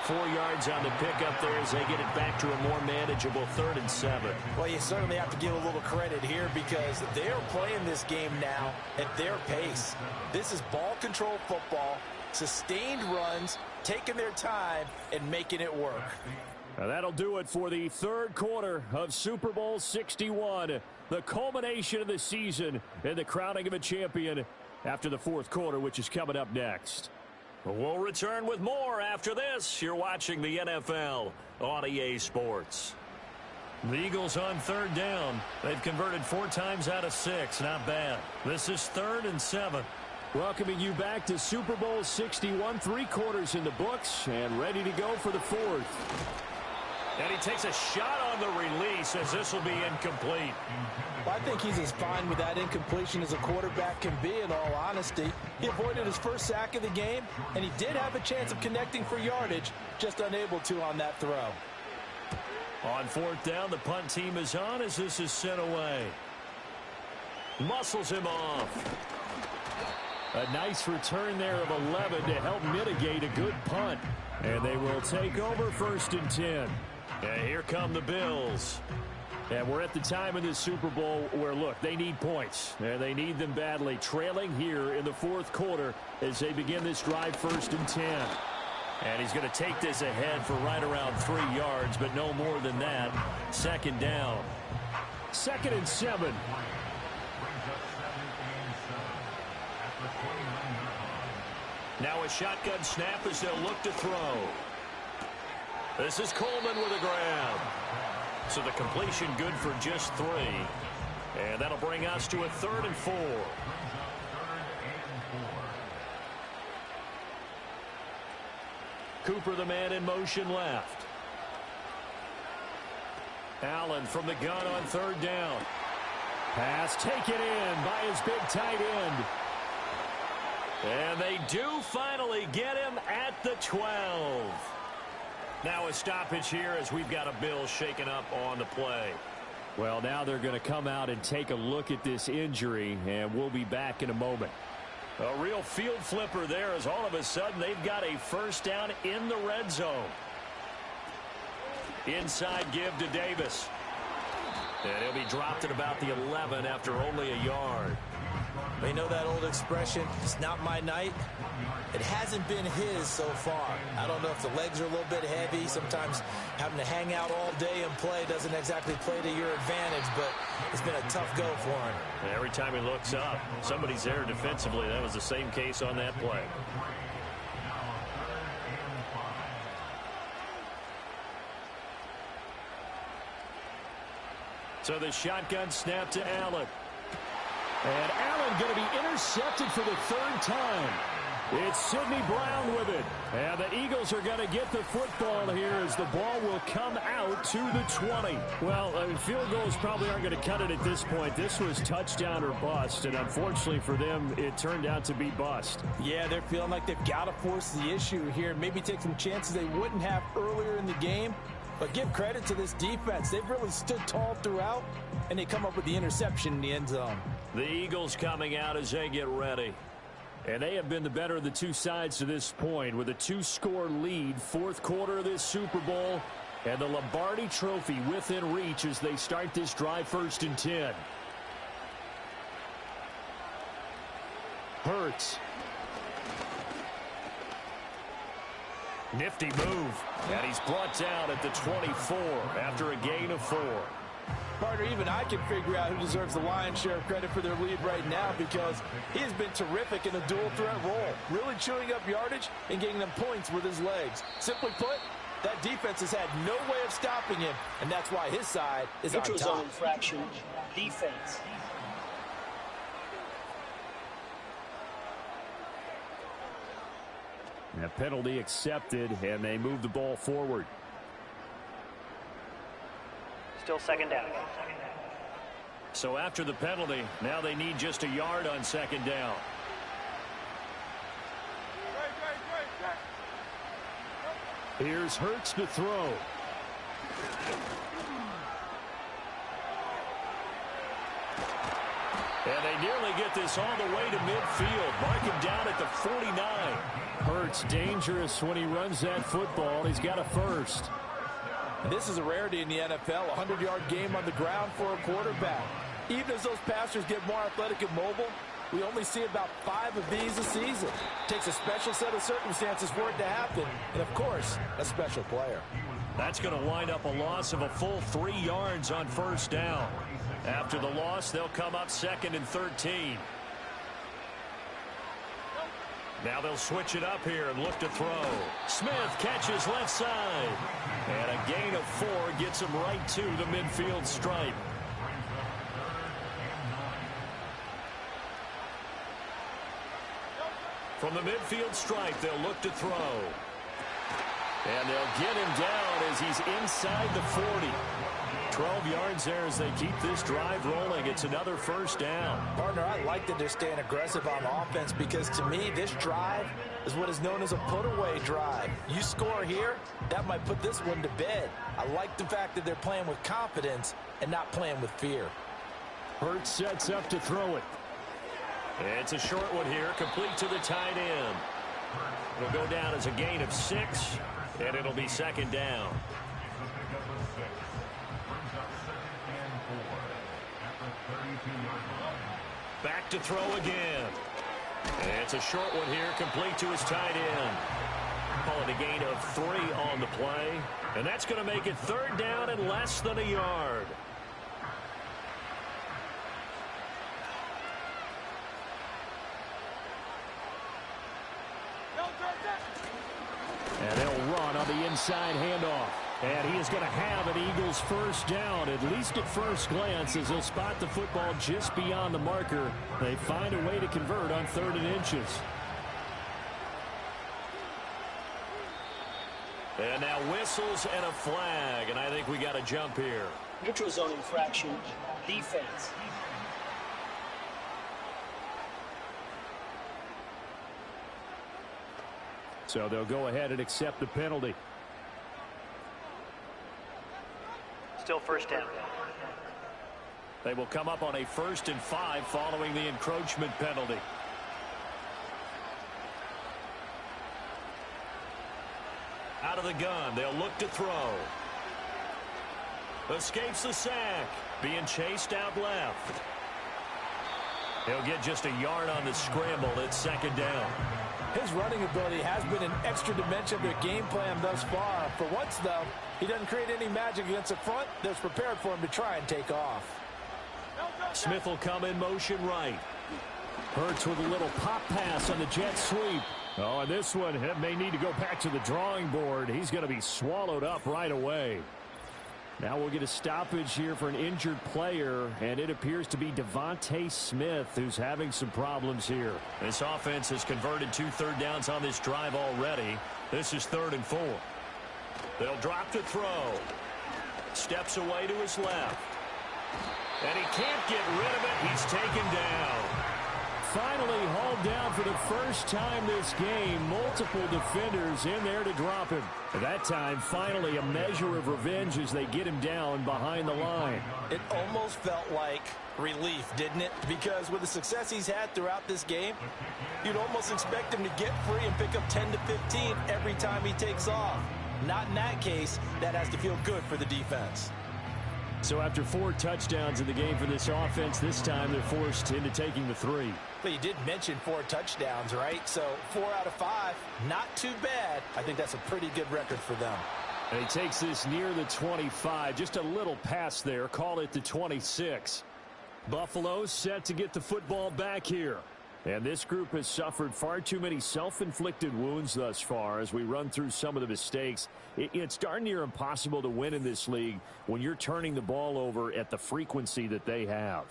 4 yards on the pickup there as they get it back to a more manageable 3rd and 7. Well, you certainly have to give a little credit here because they're playing this game now at their pace. This is ball control football, sustained runs, taking their time and making it work. Now that'll do it for the third quarter of Super Bowl 61. The culmination of the season and the crowning of a champion after the fourth quarter, which is coming up next. We'll return with more after this. You're watching the NFL on EA Sports. The Eagles on third down. They've converted 4 times out of 6. Not bad. This is 3rd and 7. Welcoming you back to Super Bowl 61. 3 quarters in the books and ready to go for the 4th. And he takes a shot on the release as this will be incomplete. Well, I think he's as fine with that incompletion as a quarterback can be, in all honesty. He avoided his first sack of the game, and he did have a chance of connecting for yardage, just unable to on that throw. On 4th down, the punt team is on as this is sent away. Muscles him off. A nice return there of 11 to help mitigate a good punt. And they will take over 1st and 10. And here come the Bills. And we're at the time of this Super Bowl where, look, they need points. And they need them badly. Trailing here in the 4th quarter as they begin this drive 1st and 10. And he's going to take this ahead for right around 3 yards, but no more than that. 2nd down. 2nd and 7. Now a shotgun snap as they'll look to throw. This is Coleman with a grab. So the completion good for just 3. And that'll bring us to a 3rd and 4. Cooper, the man in motion left. Allen from the gun on 3rd down. Pass taken in by his big tight end. And they do finally get him at the 12. Now a stoppage here as we've got a Bill shaken up on the play. Well, now they're going to come out and take a look at this injury, and we'll be back in a moment. A real field flipper there as all of a sudden they've got a 1st down in the red zone. Inside give to Davis. And he'll be dropped at about the 11 after only a yard. They know that old expression, it's not my night. It hasn't been his so far. I don't know if the legs are a little bit heavy. Sometimes having to hang out all day and play doesn't exactly play to your advantage, but it's been a tough go for him. Every time he looks up, somebody's there defensively. That was the same case on that play. So the shotgun snap to Allen. And Allen going to be intercepted for the 3rd time. It's Sidney Brown with it. And the Eagles are going to get the football here as the ball will come out to the 20. Well, field goals probably aren't going to cut it at this point. This was touchdown or bust, and unfortunately for them, it turned out to be bust. Yeah, they're feeling like they've got to force the issue here, maybe take some chances they wouldn't have earlier in the game. But give credit to this defense. They've really stood tall throughout, and they come up with the interception in the end zone. The Eagles coming out as they get ready. And they have been the better of the 2 sides to this point with a 2-score lead. 4th quarter of this Super Bowl. And the Lombardi Trophy within reach as they start this drive 1st and 10. Hurts. Nifty move. And he's brought down at the 24 after a gain of 4. Partner, even I can figure out who deserves the lion's share of credit for their lead right now because he has been terrific in a dual threat role, really chewing up yardage and getting them points with his legs. Simply put, that defense has had no way of stopping him, and that's why his side is on top. Neutral zone infraction, defense. A penalty accepted, and they move the ball forward. Still 2nd down. So after the penalty, now they need just a yard on 2nd down. Here's Hurts to throw. And they nearly get this all the way to midfield. Mark him down at the 49. Hurts dangerous when he runs that football. He's got a 1st. And this is a rarity in the NFL, a 100-yard game on the ground for a quarterback. Even as those passers get more athletic and mobile, We only see about 5 of these a season. It takes a special set of circumstances for it to happen, and of course, a special player. That's going to wind up a loss of a full 3 yards on first down. After the loss, they'll come up 2nd and 13. Now they'll switch it up here and look to throw. Smith catches left side. And a gain of 4 gets him right to the midfield stripe. From the midfield stripe, they'll look to throw. And they'll get him down as he's inside the 40. 12 yards there as they keep this drive rolling. It's another first down. Partner, I like that they're staying aggressive on offense because to me, this drive is what is known as a put-away drive. You score here, that might put this one to bed. I like the fact that they're playing with confidence and not playing with fear. Hurts sets up to throw it. It's a short one here, complete to the tight end. It'll go down as a gain of 6, and it'll be 2nd down. Back to throw again. It's a short one here, complete to his tight end. Call it a gain of 3 on the play. And that's going to make it 3rd down and less than a yard. And they'll run on the inside handoff. And he is going to have an Eagles first down, at least at first glance, as he'll spot the football just beyond the marker. They find a way to convert on 3rd and inches. And now whistles and a flag, and I think we got a jump here. Neutral zone infraction, defense. So they'll go ahead and accept the penalty. Still first down. They will come up on a 1st and 5 following the encroachment penalty. Out of the gun, they'll look to throw. Escapes the sack. Being chased out left. He'll get just a yard on the scramble. It's 2nd down. His running ability has been an extra dimension of their game plan thus far. For once, though, he doesn't create any magic against the front that's prepared for him to try and take off. Smith will come in motion right. Hurts with a little pop pass on the jet sweep. Oh, and this one may need to go back to the drawing board. He's going to be swallowed up right away. Now we'll get a stoppage here for an injured player, and it appears to be Devontae Smith who's having some problems here. This offense has converted 2 third downs on this drive already. This is 3rd and 4. They'll drop to throw. Steps away to his left. And he can't get rid of it. He's taken down. Finally hauled down for the first time this game. Multiple defenders in there to drop him. At that time, finally a measure of revenge as they get him down behind the line. It almost felt like relief, didn't it? Because with the success he's had throughout this game, you'd almost expect him to get free and pick up 10 to 15 every time he takes off. Not in that case. That has to feel good for the defense. So after 4 touchdowns in the game for this offense, this time they're forced into taking the 3. But you did mention 4 touchdowns, right? So 4 out of 5, not too bad. I think that's a pretty good record for them. And he takes this near the 25. Just a little pass there. Call it the 26. Buffalo set to get the football back here. And this group has suffered far too many self-inflicted wounds thus far as we run through some of the mistakes. It's darn near impossible to win in this league when you're turning the ball over at the frequency that they have.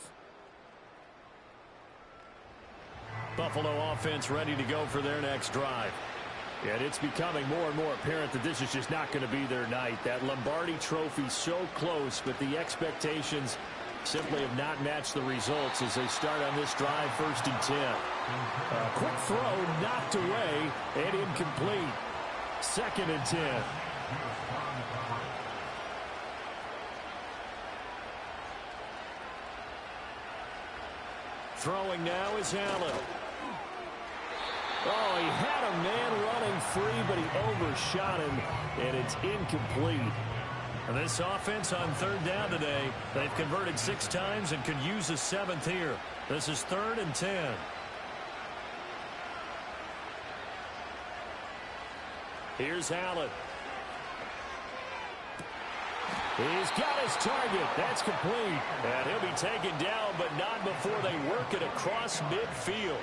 Buffalo offense ready to go for their next drive. And it's becoming more and more apparent that this is just not going to be their night. That Lombardi Trophy so close, but the expectations simply have not matched the results as they start on this drive 1st and 10. A quick throw knocked away and incomplete. 2nd and 10. Throwing now is Allen. Oh, he had a man running free, but he overshot him, and it's incomplete. And this offense on third down today, they've converted 6 times and could use a 7th here. This is 3rd and 10. Here's Allen. He's got his target. That's complete. And he'll be taken down, but not before they work it across midfield.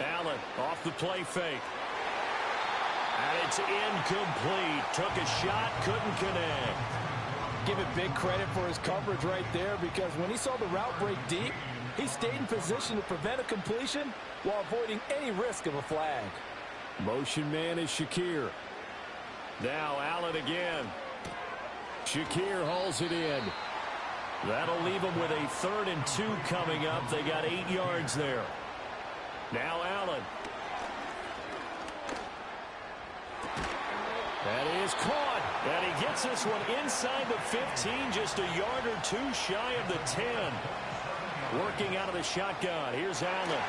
Allen off the play fake. And it's incomplete. Took a shot, couldn't connect. Give it big credit for his coverage right there, because when he saw the route break deep, he stayed in position to prevent a completion while avoiding any risk of a flag. Motion man is Shakir. Now Allen again. Shakir hauls it in. That'll leave them with a 3rd and 2 coming up. They got 8 yards there. Now Allen. That is caught. And he gets this one inside the 15, just a yard or 2 shy of the 10. Working out of the shotgun. Here's Allen.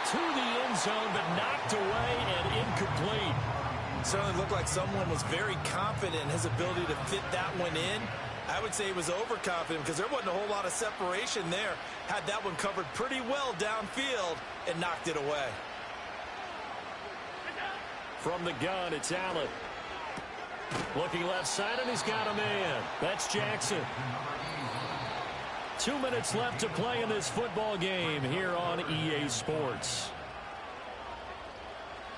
To the end zone, but knocked away and incomplete. Certainly looked like someone was very confident in his ability to fit that one in. I would say he was overconfident because there wasn't a whole lot of separation there. Had that one covered pretty well downfield and knocked it away. From the gun, it's Allen. Looking left side, and he's got a man. That's Jackson. 2 minutes left to play in this football game here on EA Sports.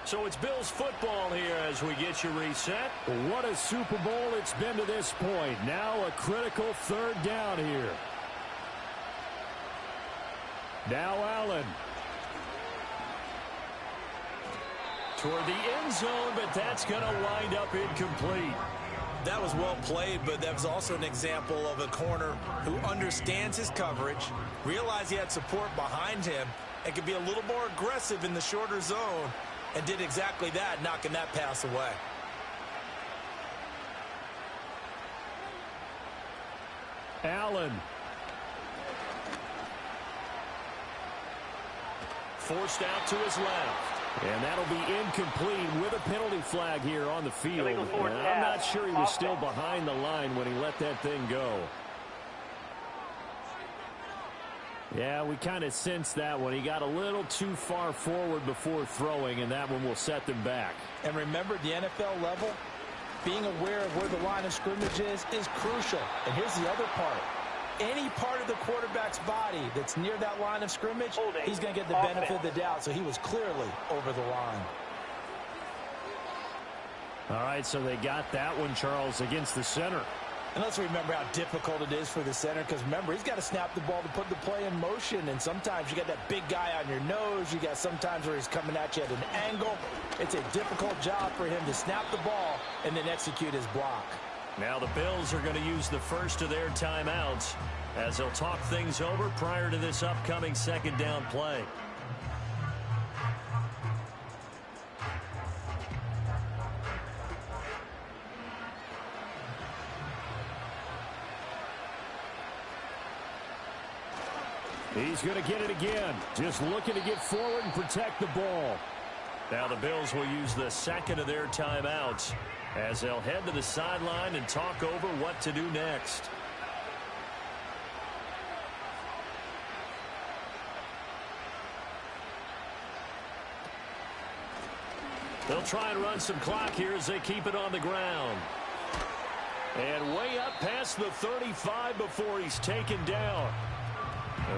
So it's Bills football here as we get you reset. What a Super Bowl it's been to this point. Now a critical 3rd down here. Now Allen. Toward the end zone, but that's going to wind up incomplete. That was well played, but that was also an example of a corner who understands his coverage, realized he had support behind him, and could be a little more aggressive in the shorter zone, and did exactly that, knocking that pass away. Allen. Forced out to his left. And that'll be incomplete with a penalty flag here on the field. And I'm not sure he was still behind the line when he let that thing go. Yeah, we kind of sensed that one. He got a little too far forward before throwing, and that one will set them back. And remember, the NFL level, being aware of where the line of scrimmage is crucial. And here's the other part. Any part of the quarterback's body that's near that line of scrimmage, he's going to get the benefit of the doubt. So he was clearly over the line. All right, so they got that one, Charles, against the center. And let's remember how difficult it is for the center, because remember, he's got to snap the ball to put the play in motion. And sometimes you got that big guy on your nose. You got sometimes where he's coming at you at an angle. It's a difficult job for him to snap the ball and then execute his block. Now the Bills are going to use the first of their timeouts as they'll talk things over prior to this upcoming 2nd down play. He's going to get it again. Just looking to get forward and protect the ball. Now the Bills will use the 2nd of their timeouts as they'll head to the sideline and talk over what to do next. They'll try and run some clock here as they keep it on the ground. And way up past the 35 before he's taken down.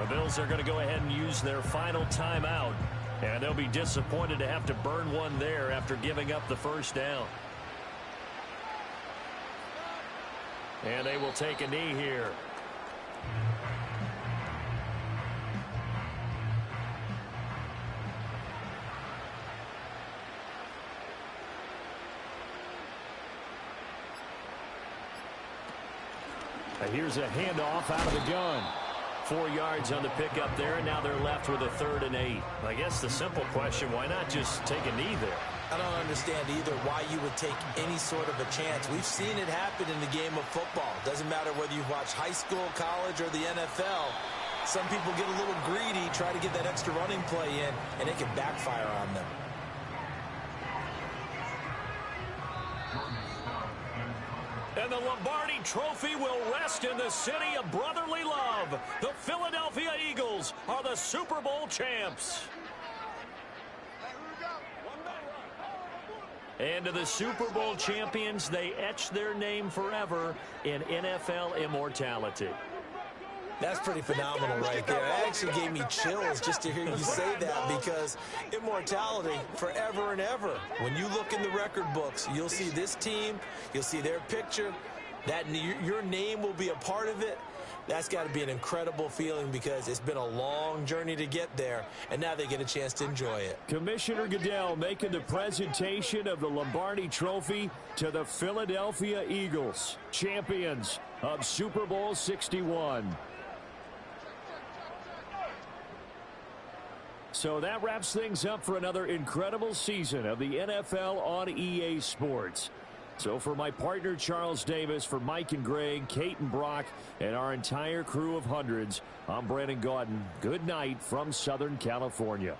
The Bills are going to go ahead and use their final timeout. And they'll be disappointed to have to burn one there after giving up the first down. And they will take a knee here. Here's a handoff out of the gun. 4 yards on the pickup there, and now they're left with a 3rd and 8. I guess the simple question, why not just take a knee there? I don't understand either why you would take any sort of a chance. We've seen it happen in the game of football. Doesn't matter whether you've watched high school, college, or the NFL. Some people get a little greedy, try to get that extra running play in, and it can backfire on them. And the the Lombardi Trophy will rest in the city of brotherly love. The Philadelphia Eagles are the Super Bowl champs. And to the Super Bowl champions, they etch their name forever in NFL immortality. That's pretty phenomenal right there. It actually gave me chills just to hear you say that, because immortality forever and ever. When you look in the record books, you'll see this team, you'll see their picture, that your name will be a part of it. That's got to be an incredible feeling, because it's been a long journey to get there, and now they get a chance to enjoy it. Commissioner Goodell making the presentation of the Lombardi Trophy to the Philadelphia Eagles, champions of Super Bowl 61. So that wraps things up for another incredible season of the NFL on EA Sports. So for my partner Charles Davis, for Mike and Greg, Kate and Brock, and our entire crew of hundreds, I'm Brandon Gaudin. Good night from Southern California.